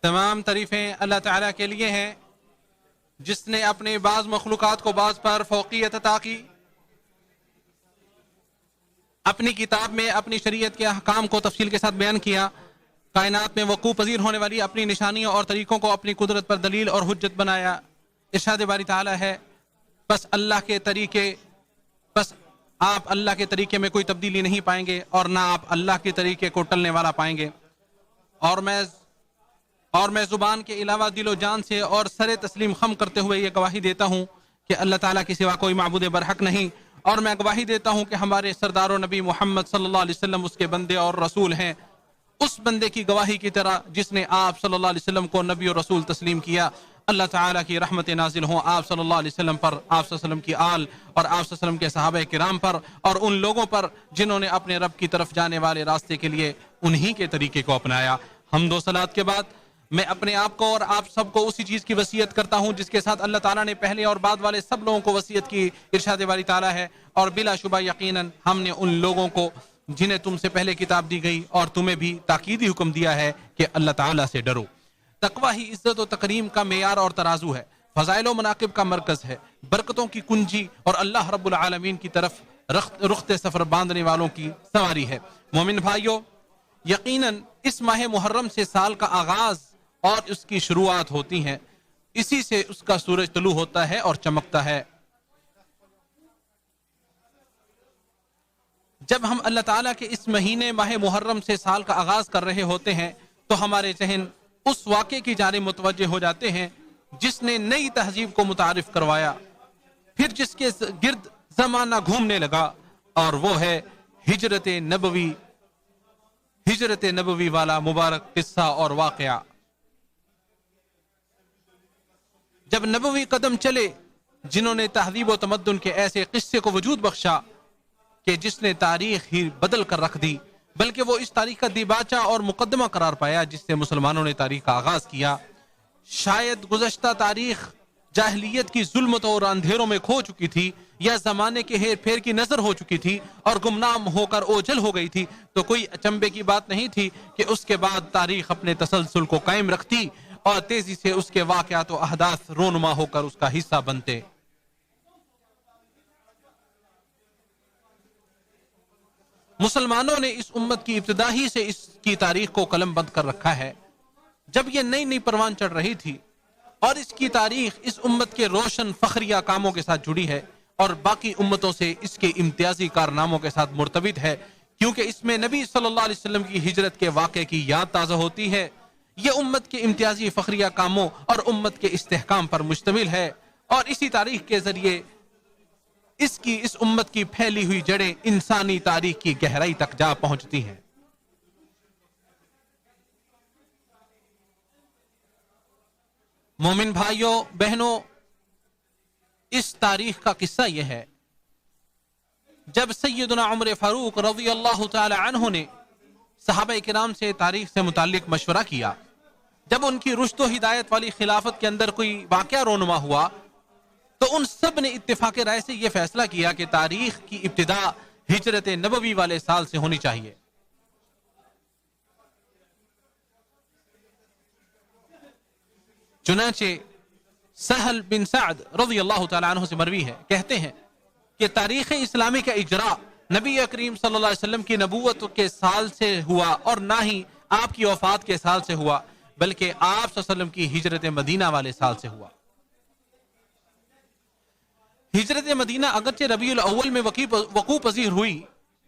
تمام تعریفیں اللہ تعالیٰ کے لیے ہیں جس نے اپنے بعض مخلوقات کو بعض پر فوقیت عطا کی، اپنی کتاب میں اپنی شریعت کے احکام کو تفصیل کے ساتھ بیان کیا، کائنات میں وقوع پذیر ہونے والی اپنی نشانیوں اور طریقوں کو اپنی قدرت پر دلیل اور حجت بنایا۔ ارشاد باری تعالیٰ ہے بس آپ اللہ کے طریقے میں کوئی تبدیلی نہیں پائیں گے اور نہ آپ اللہ کے طریقے کو ٹلنے والا پائیں گے، اور میں زبان کے علاوہ دل و جان سے اور سر تسلیم خم کرتے ہوئے یہ گواہی دیتا ہوں کہ اللہ تعالیٰ کے سوا کوئی معبود برحق نہیں، اور میں گواہی دیتا ہوں کہ ہمارے سردار و نبی محمد صلی اللہ علیہ وسلم اس کے بندے اور رسول ہیں، اس بندے کی گواہی کی طرح جس نے آپ صلی اللہ علیہ وسلم کو نبی اور رسول تسلیم کیا۔ اللہ تعالیٰ کی رحمت نازل ہوں آپ صلی اللہ علیہ وسلم پر، آپ صلی اللہ علیہ وسلم کی آل اور آپ صلی اللہ علیہ وسلم کے صحابہ کرام پر، اور ان لوگوں پر جنہوں نے اپنے رب کی طرف جانے والے راستے کے لیے انہی کے طریقے کو اپنایا۔ حمد و صلات کے بعد میں اپنے آپ کو اور آپ سب کو اسی چیز کی وصیت کرتا ہوں جس کے ساتھ اللہ تعالیٰ نے پہلے اور بعد والے سب لوگوں کو وصیت کی۔ ارشاد باری تعالیٰ ہے اور بلا شبہ یقیناً ہم نے ان لوگوں کو جنہیں تم سے پہلے کتاب دی گئی اور تمہیں بھی تاکیدی حکم دیا ہے کہ اللہ تعالیٰ سے ڈرو۔ تقویٰ ہی عزت و تکریم کا معیار اور ترازو ہے، فضائل و مناقب کا مرکز ہے، برکتوں کی کنجی اور اللہ رب العالمین کی طرف رخت سفر باندھنے والوں کی سواری ہے۔ مومن بھائیو، یقیناً اس ماہ محرم سے سال کا آغاز اور اس کی شروعات ہوتی ہیں، اسی سے اس کا سورج طلوع ہوتا ہے اور چمکتا ہے۔ جب ہم اللہ تعالیٰ کے اس مہینے ماہ محرم سے سال کا آغاز کر رہے ہوتے ہیں تو ہمارے ذہن اس واقعے کی جانب متوجہ ہو جاتے ہیں جس نے نئی تہذیب کو متعارف کروایا، پھر جس کے گرد زمانہ گھومنے لگا، اور وہ ہے ہجرت نبوی والا مبارک قصہ اور واقعہ۔ جب نبوی قدم چلے جنہوں نے تہذیب و تمدن کے ایسے قصے کو وجود بخشا کہ جس نے تاریخ ہی بدل کر رکھ دی، بلکہ وہ اس تاریخ کا دیباچہ اور مقدمہ قرار پایا جس سے مسلمانوں نے تاریخ کا آغاز کیا۔ شاید گزشتہ تاریخ جاہلیت کی ظلمت اور اندھیروں میں کھو چکی تھی، یا زمانے کے ہیر پھیر کی نظر ہو چکی تھی اور گمنام ہو کر اوجھل ہو گئی تھی، تو کوئی اچنبے کی بات نہیں تھی کہ اس کے بعد تاریخ اپنے تسلسل کو قائم رکھتی اور تیزی سے اس کے واقعات و احداث رونما ہو کر اس کا حصہ بنتے۔ مسلمانوں نے اس امت کی ابتدا ہی سے اس کی تاریخ کو قلم بند کر رکھا ہے۔ جب یہ نئی نئی پروان چڑھ رہی تھی اور اس کی تاریخ اس امت کے روشن فخریہ کاموں کے ساتھ جڑی ہے اور باقی امتوں سے اس کے امتیازی کارناموں کے ساتھ مرتبط ہے، کیونکہ اس میں نبی صلی اللہ علیہ وسلم کی ہجرت کے واقعے کی یاد تازہ ہوتی ہے۔ یہ امت کے امتیازی فخریہ کاموں اور امت کے استحکام پر مشتمل ہے، اور اسی تاریخ کے ذریعے اس امت کی پھیلی ہوئی جڑیں انسانی تاریخ کی گہرائی تک جا پہنچتی ہیں۔ مومن بھائیوں بہنوں، اس تاریخ کا قصہ یہ ہے، جب سیدنا عمر فاروق رضی اللہ تعالی عنہ نے صحابہ کرام سے تاریخ سے متعلق مشورہ کیا، جب ان کی رشد و ہدایت والی خلافت کے اندر کوئی واقعہ رونما ہوا تو ان سب نے اتفاق رائے سے یہ فیصلہ کیا کہ تاریخ کی ابتدا ہجرت نبوی والے سال سے ہونی چاہیے۔ چنانچہ سہل بن سعد رضی اللہ تعالی عنہ سے مروی ہے، کہتے ہیں کہ تاریخ اسلامی کا اجراء نبی کریم صلی اللہ علیہ وسلم کی نبوت کے سال سے ہوا، اور نہ ہی آپ کی وفات کے سال سے ہوا، بلکہ آپ صلی اللہ علیہ وسلم کی ہجرت مدینہ والے سال سے ہوا۔ ہجرت مدینہ اگرچہ ربیع الاول میں وقوع پذیر ہوئی،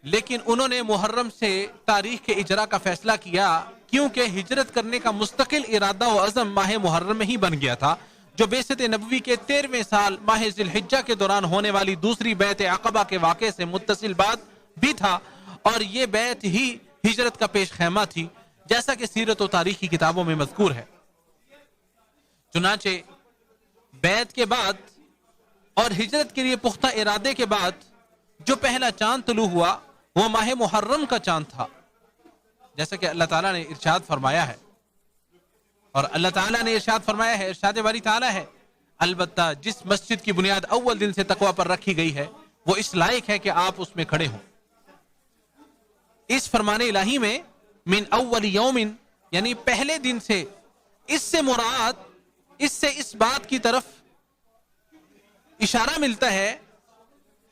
لیکن انہوں نے محرم سے تاریخ کے اجراء کا فیصلہ کیا، کیونکہ ہجرت کرنے کا مستقل ارادہ و عزم ماہ محرم میں ہی بن گیا تھا، جو بعثت نبوی کے 13ویں سال ماہ ذی الحجہ کے دوران ہونے والی دوسری بیعت عقبہ کے واقعے سے متصل بات بھی تھا، اور یہ بیعت ہی ہجرت کا پیش خیمہ تھی، جیسا کہ سیرت و تاریخ کی کتابوں میں مذکور ہے۔ چنانچہ بیعت کے بعد اور ہجرت کے لیے پختہ ارادے کے بعد جو پہلا چاند طلوع ہوا وہ ماہ محرم کا چاند تھا، جیسا کہ اللہ تعالیٰ نے ارشاد فرمایا ہے، اور اللہ تعالیٰ نے ارشاد فرمایا ہے، ارشاد باری تعالیٰ ہے، البتہ جس مسجد کی بنیاد اول دن سے تقوی پر رکھی گئی ہے وہ اس لائق ہے کہ آپ اس میں کھڑے ہوں۔ اس فرمان الہی میں من اول یوم یعنی پہلے دن سے اس سے مراد اس سے اس بات کی طرف اشارہ ملتا ہے،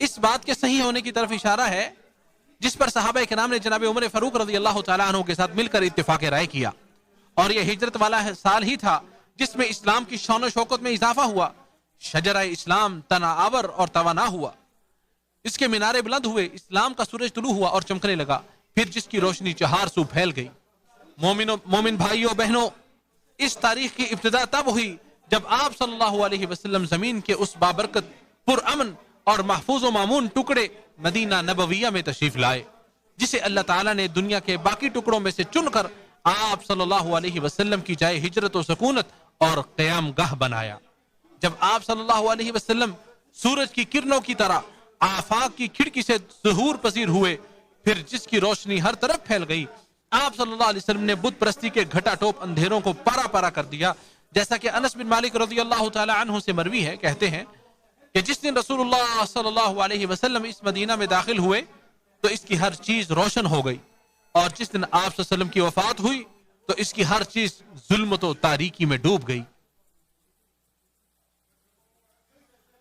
اس بات کے صحیح ہونے کی طرف اشارہ ہے جس پر صحابہ کرام نے جناب عمر فاروق رضی اللہ تعالیٰ عنہ کے ساتھ مل کر اتفاق رائے کیا، اور یہ ہجرت والا سال ہی تھا جس میں اسلام کی شان و شوکت میں اضافہ ہوا، شجرہ اسلام تنا آور اور توانا ہوا، اس کے مینارے بلند ہوئے، اسلام کا سورج طلوع ہوا اور چمکنے لگا، پھر جس کی روشنی چہار سو پھیل گئی۔ مومن بھائیوں بہنوں، اس تاریخ کی ابتدا تب ہوئی جب آپ صلی اللہ علیہ وسلم زمین کے اس بابرکت، پرامن اور محفوظ و مامون ٹکڑے مدینہ نبویہ میں تشریف لائے، جسے اللہ تعالیٰ نے دنیا کے باقی ٹکڑوں میں سے چن کر آپ صلی اللہ علیہ وسلم کی جائے ہجرت و سکونت اور قیام گاہ بنایا۔ جب آپ صلی اللہ علیہ وسلم سورج کی کرنوں کی طرح آفاق کی کھڑکی سے ظہور پذیر ہوئے، پھر جس کی روشنی ہر طرف پھیل گئی، آپ صلی اللہ علیہ وسلم نے بت پرستی کے گھٹا ٹوپ اندھیروں کو پارا پارا کر دیا، جیسا کہ انس بن مالک رضی اللہ تعالی عنہ سے مروی ہے، کہتے ہیں کہ جس دن رسول اللہ صلی اللہ علیہ وسلم اس مدینہ میں داخل ہوئے تو اس کی ہر چیز روشن ہو گئی، اور جس دن آپ صلی اللہ علیہ وسلم کی وفات ہوئی تو اس کی ہر چیز ظلمت و تاریکی میں ڈوب گئی۔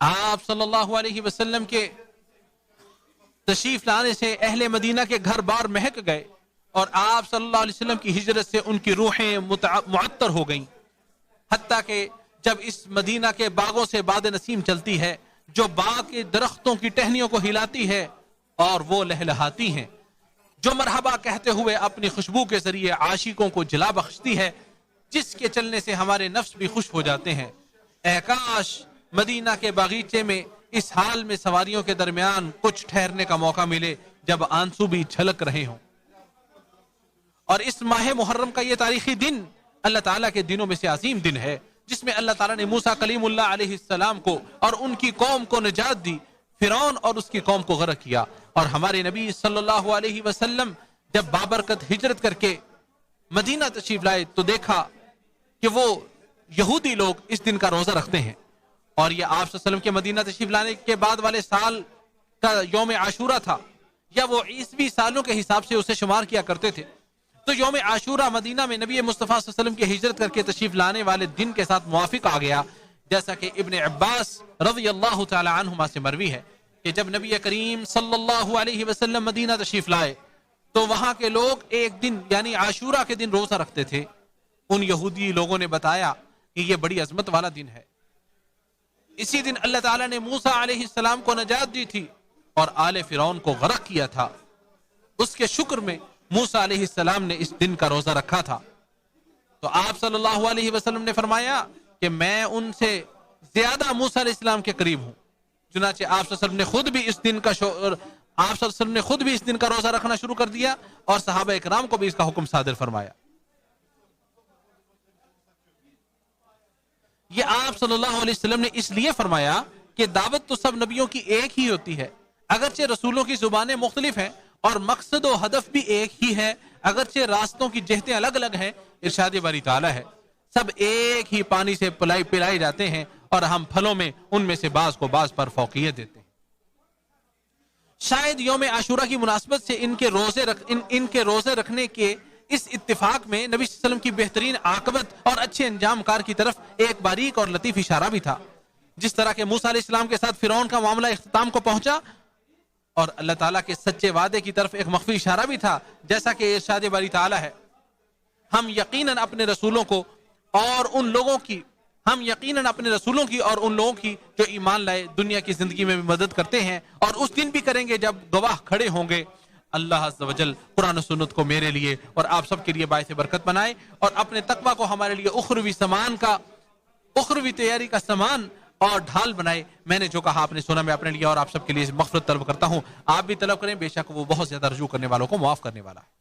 آپ صلی اللہ علیہ وسلم کے تشریف لانے سے اہل مدینہ کے گھر بار مہک گئے، اور آپ صلی اللہ علیہ وسلم کی ہجرت سے ان کی روحیں معطر ہو گئیں، حتیٰ کہ جب اس مدینہ کے باغوں سے باد نسیم چلتی ہے جو باغ کے درختوں کی ٹہنیوں کو ہلاتی ہے اور وہ لہلہاتی ہیں، جو مرحبا کہتے ہوئے اپنی خوشبو کے ذریعے عاشقوں کو جلا بخشتی ہے، جس کے چلنے سے ہمارے نفس بھی خوش ہو جاتے ہیں، اے کاش مدینہ کے باغیچے میں اس حال میں سواریوں کے درمیان کچھ ٹھہرنے کا موقع ملے جب آنسو بھی جھلک رہے ہوں۔ اور اس ماہ محرم کا یہ تاریخی دن اللہ تعالیٰ کے دنوں میں سے عظیم دن ہے، جس میں اللہ تعالیٰ نے موسیٰ کلیم اللہ علیہ السلام کو اور ان کی قوم کو نجات دی، فرعون اور اس کی قوم کو غرق کیا، اور ہمارے نبی صلی اللہ علیہ وسلم جب بابرکت ہجرت کر کے مدینہ تشریف لائے تو دیکھا کہ وہ یہودی لوگ اس دن کا روزہ رکھتے ہیں، اور یہ آپ صلی اللہ علیہ وسلم کے مدینہ تشریف لانے کے بعد والے سال کا یوم عاشورہ تھا، یا وہ عیسوی سالوں کے حساب سے اسے شمار کیا کرتے تھے، تو یوم عاشورہ مدینہ میں نبی مصطفیٰ صلی اللہ علیہ وسلم کی ہجرت کر کے تشریف لانے والے دن کے ساتھ موافق آ گیا، جیسا کہ ابن عباس رضی اللہ تعالی عنہما سے مروی ہے کہ جب نبی کریم صلی اللہ علیہ وسلم مدینہ تشریف لائے تو وہاں کے لوگ ایک دن یعنی عاشورہ کے دن روزہ رکھتے تھے۔ ان یہودی لوگوں نے بتایا کہ یہ بڑی عظمت والا دن ہے، اسی دن اللہ تعالیٰ نے موسیٰ علیہ السلام کو نجات دی تھی اور آل فرعون کو غرق کیا تھا، اس کے شکر میں موسیٰ علیہ السلام نے اس دن کا روزہ رکھا تھا۔ تو آپ صلی اللہ علیہ وسلم نے فرمایا کہ میں ان سے زیادہ موسیٰ علیہ السلام کے قریب ہوں، چنانچہ آپ صلی اللہ علیہ وسلم نے خود بھی اس دن کا روزہ رکھنا شروع کر دیا، اور صحابہ اکرام کو بھی اس کا حکم صادر فرمایا۔ یہ آپ صلی اللہ علیہ وسلم نے اس لیے فرمایا کہ دعوت تو سب نبیوں کی ایک ہی ہوتی ہے، اگرچہ رسولوں کی زبانیں مختلف ہیں اور مقصد و ہدف بھی ایک ہی ہے، اگرچہ راستوں کی جہتیں الگ الگ ہیں، ارشاد باری تعالیٰ ہے سب ایک ہی پانی سے پلائے جاتے ہیں، اور ہم پھلوں میں ان میں سے بعض کو بعض پر فوقیت دیتے ہیں۔ شاید یوم عاشورہ کی مناسبت سے ان کے روزے رکھنے کے اس اتفاق میں نبی صلی اللہ علیہ وسلم کی بہترین عاقبت اور اچھے انجام کار کی طرف ایک باریک اور لطیف اشارہ بھی تھا، جس طرح کہ موسیٰ علیہ السلام کے ساتھ فرعون کا معاملہ اختتام کو پہنچا، اور اللہ تعالیٰ کے سچے وعدے کی طرف ایک مخفی اشارہ بھی تھا، جیسا کہ ارشاد باری تعالیٰ ہے ہم یقیناً اپنے رسولوں اور ان لوگوں کی جو ایمان لائے دنیا کی زندگی میں بھی مدد کرتے ہیں، اور اس دن بھی کریں گے جب گواہ کھڑے ہوں گے۔ اللہ عز و جل قرآن و سنت کو میرے لیے اور آپ سب کے لیے باعث برکت بنائے، اور اپنے تقویٰ کو ہمارے لیے اخروی تیاری کا سامان اور ڈھال بنائے۔ میں نے جو کہا آپ نے سنا، میں اپنے لیے اور آپ سب کے لیے مغفرت طلب کرتا ہوں، آپ بھی طلب کریں، بے شک وہ بہت زیادہ رجوع کرنے والوں کو معاف کرنے والا ہے۔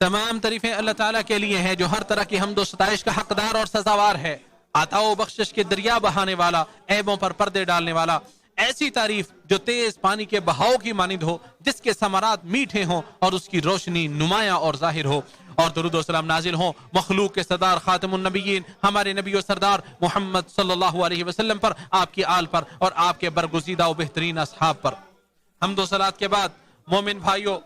تمام تعریفیں اللہ تعالیٰ کے لیے ہیں جو ہر طرح کی حمد و ستائش کا حقدار اور سزاوار ہے، عطا و بخشش کے دریا بہانے والا، عیبوں پر پردے ڈالنے والا۔ ایسی تعریف جو تیز پانی کے بہاؤ کی مانند ہو، جس کے ثمرات میٹھے ہوں اور اس کی روشنی نمایاں اور ظاہر ہو، اور درود و سلام نازل ہوں مخلوق کے سردار خاتم النبیین ہمارے نبی و سردار محمد صلی اللہ علیہ وسلم پر، آپ کی آل پر اور آپ کے برگزیدہ و بہترین اصحاب پر۔ حمد و صلات کے بعد مومن بھائیوں،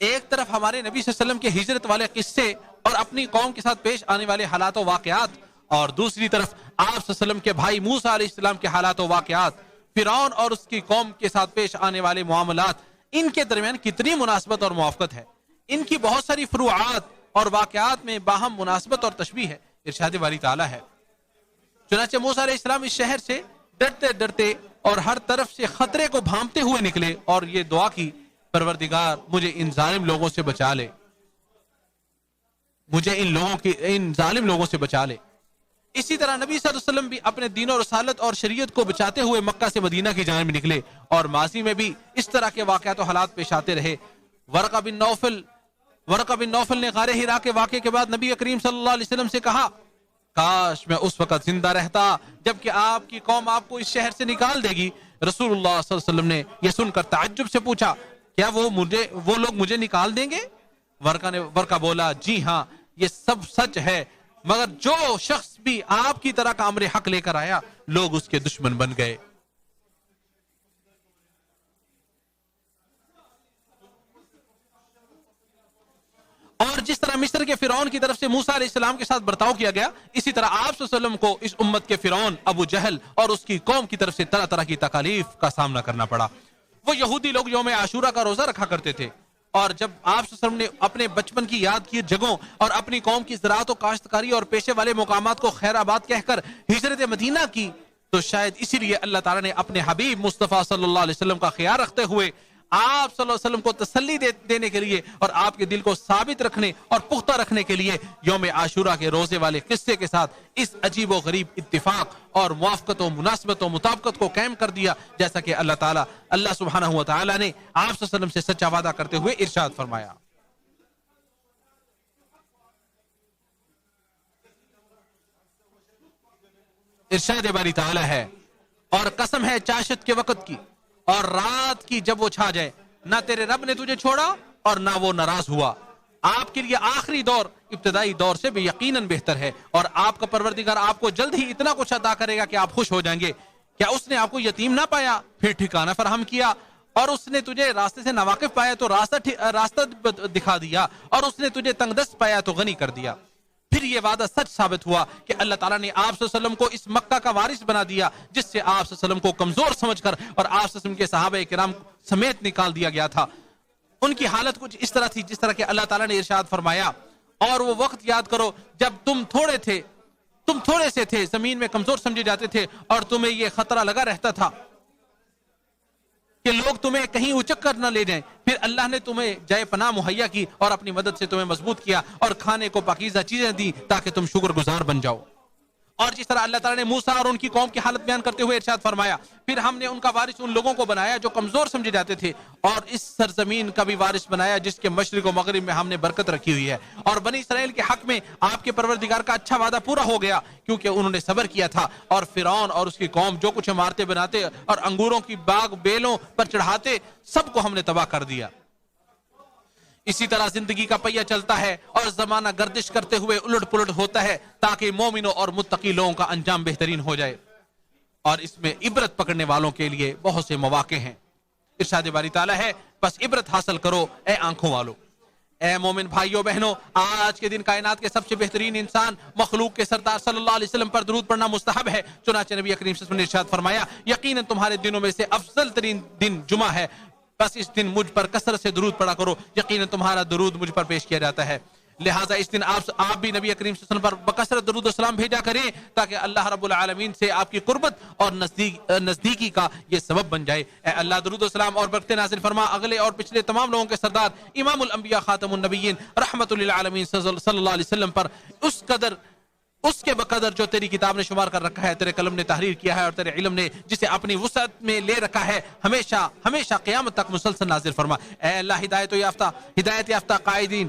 ایک طرف ہمارے نبی صلی اللہ علیہ وسلم کے ہجرت والے قصے اور اپنی قوم کے ساتھ پیش آنے والے حالات و واقعات، اور دوسری طرف آپ صلی اللہ علیہ وسلم کے بھائی موسیٰ علیہ السلام کے حالات و واقعات، فرعون اور اس کی قوم کے ساتھ پیش آنے والے معاملات، ان کے درمیان کتنی مناسبت اور موافقت ہے۔ ان کی بہت ساری فروعات اور واقعات میں باہم مناسبت اور تشبیہ ہے۔ ارشاد باری تعالیٰ ہے، چنانچہ موسیٰ علیہ السلام اس شہر سے ڈرتے ڈرتے اور ہر طرف سے خطرے کو بھانپتے ہوئے نکلے اور یہ دعا کی، پروردگار مجھے ان ظالم لوگوں سے بچا لے، مجھے ان ظالم لوگوں سے بچا لے۔ اسی طرح نبی صلی اللہ علیہ وسلم بھی اپنے دین و رسالت اور شریعت کو بچاتے ہوئے مکہ سے مدینہ کی جانب نکلے، اور ماضی میں بھی اس طرح کے واقعات و حالات پیش آتے رہے۔ ورقہ بن نوفل نے غار حرا کے واقعے کے بعد نبی کریم صلی اللہ علیہ وسلم سے کہا، کاش میں اس وقت زندہ رہتا جبکہ آپ کی قوم آپ کو اس شہر سے نکال دے گی۔ رسول اللہ صلی اللہ علیہ وسلم نے یہ سن کر تعجب سے پوچھا، کیا وہ لوگ مجھے نکال دیں گے؟ ورقہ بولا، جی ہاں، یہ سب سچ ہے، مگر جو شخص بھی آپ کی طرح کا امر حق لے کر آیا، لوگ اس کے دشمن بن گئے۔ اور جس طرح مصر کے فرعون کی طرف سے موسیٰ علیہ السلام کے ساتھ برتاؤ کیا گیا، اسی طرح آپ صلی اللہ علیہ وسلم کو اس امت کے فرعون ابو جہل اور اس کی قوم کی طرف سے طرح طرح کی تکالیف کا سامنا کرنا پڑا۔ وہ یہودی لوگ یوم عاشورہ کا روزہ رکھا کرتے تھے، اور جب آپ صلی اللہ علیہ وسلم نے اپنے بچپن کی یاد کی جگہوں اور اپنی قوم کی زراعت و کاشتکاری اور پیشے والے مقامات کو خیر آباد کہہ کر ہجرت مدینہ کی، تو شاید اسی لیے اللہ تعالیٰ نے اپنے حبیب مصطفیٰ صلی اللہ علیہ وسلم کا خیال رکھتے ہوئے آپ صلی اللہ علیہ وسلم کو تسلی دینے کے لیے اور آپ کے دل کو ثابت رکھنے اور پختہ رکھنے کے لیے یوم عاشورہ کے روزے والے قصے کے ساتھ اس عجیب و غریب اتفاق اور موافقت و مناسبت و مطابقت کو قائم کر دیا، جیسا کہ اللہ سبحانہ و تعالی نے آپ صلی اللہ علیہ وسلم سے سچا وعدہ کرتے ہوئے ارشاد فرمایا۔ ارشاد باری تعالی ہے، اور قسم ہے چاشت کے وقت کی اور رات کی جب وہ چھا جائے، نہ تیرے رب نے تجھے چھوڑا اور نہ وہ ناراض ہوا۔ آپ کے لیے آخری دور ابتدائی دور سے بھی یقیناً بہتر ہے، اور آپ کا پروردگار آپ کو جلد ہی اتنا کچھ عطا کرے گا کہ آپ خوش ہو جائیں گے۔ کیا اس نے آپ کو یتیم نہ پایا پھر ٹھکانہ فراہم کیا، اور اس نے تجھے راستے سے ناواقف پایا تو راستہ دکھا دیا، اور اس نے تجھے تنگ دست پایا تو غنی کر دیا۔ پھر یہ وعدہ سچ ثابت ہوا کہ اللہ تعالیٰ نے آپ صلی اللہ علیہ وسلم کو اس مکہ کا وارث بنا دیا جس سے آپ صلی اللہ علیہ وسلم کو کمزور سمجھ کر اور آپ صلی اللہ علیہ وسلم کے صحابہ کرام سمیت نکال دیا گیا تھا۔ ان کی حالت کچھ اس طرح تھی جس طرح کہ اللہ تعالیٰ نے ارشاد فرمایا، اور وہ وقت یاد کرو جب تم تھوڑے سے تھے، زمین میں کمزور سمجھے جاتے تھے، اور تمہیں یہ خطرہ لگا رہتا تھا کہ لوگ تمہیں کہیں اچک کر نہ لے جائیں، پھر اللہ نے تمہیں جائے پناہ مہیا کی اور اپنی مدد سے تمہیں مضبوط کیا اور کھانے کو پاکیزہ چیزیں دی تاکہ تم شکر گزار بن جاؤ۔ اور جس طرح اللہ تعالیٰ نے موسیٰ اور ان کی قوم کی حالت بیان کرتے ہوئے ارشاد فرمایا، پھر ہم نے ان کا وارث ان لوگوں کو بنایا جو کمزور سمجھے جاتے تھے، اور اس سرزمین کا بھی وارث بنایا جس کے مشرق و مغرب میں ہم نے برکت رکھی ہوئی ہے۔ اور بنی اسرائیل کے حق میں آپ کے پروردگار کا اچھا وعدہ پورا ہو گیا کیونکہ انہوں نے صبر کیا تھا، اور فرعون اور اس کی قوم جو کچھ عمارتیں بناتے اور انگوروں کی باغ بیلوں پر چڑھاتے، سب کو ہم نے تباہ کر دیا۔ اسی طرح زندگی کا پہیہ چلتا ہے اور زمانہ گردش کرتے ہوئے الٹ پلٹ ہوتا ہے تاکہ مومنوں اور متقی لوگوں کا انجام بہترین ہو جائے، اور اس میں عبرت پکڑنے والوں کے لیے بہت سے مواقع ہیں۔ ارشاد باری تعالیٰ ہے، بس عبرت حاصل کرو اے آنکھوں والو۔ اے مومن بھائیوں بہنوں، آج کے دن کائنات کے سب سے بہترین انسان مخلوق کے سردار صلی اللہ علیہ وسلم پر درود پڑھنا مستحب ہے، چنانچہ نبی کریم صلی اللہ علیہ وسلم نے ارشاد فرمایا، یقیناً تمہارے دنوں میں سے افضل ترین دن جمعہ ہے، بس اس دن مجھ پر کثرت سے درود پڑھا کرو، یقیناً تمہارا درود مجھ پر پیش کیا جاتا ہے۔ لہٰذا اس دن آپ بھی نبی کریم صلی اللہ علیہ وسلم پر بکثرت درود و سلام بھیجا کریں تاکہ اللہ رب العالمین سے آپ کی قربت اور نزدیکی کا یہ سبب بن جائے۔ اے اللہ درود و سلام اور برکت نازل فرما اگلے اور پچھلے تمام لوگوں کے سردار امام الانبیاء خاتم النبیین رحمت للعالمین صلی اللہ علیہ وسلم پر اس کے بقدر جو تیری کتاب نے شمار کر رکھا ہے، تیرے قلم نے تحریر کیا ہے اور تیرے علم نے جسے اپنی وسعت میں لے رکھا ہے، ہمیشہ قیامت تک مسلسل نازل فرما۔ اے اللہ ہدایت یافتہ قائدین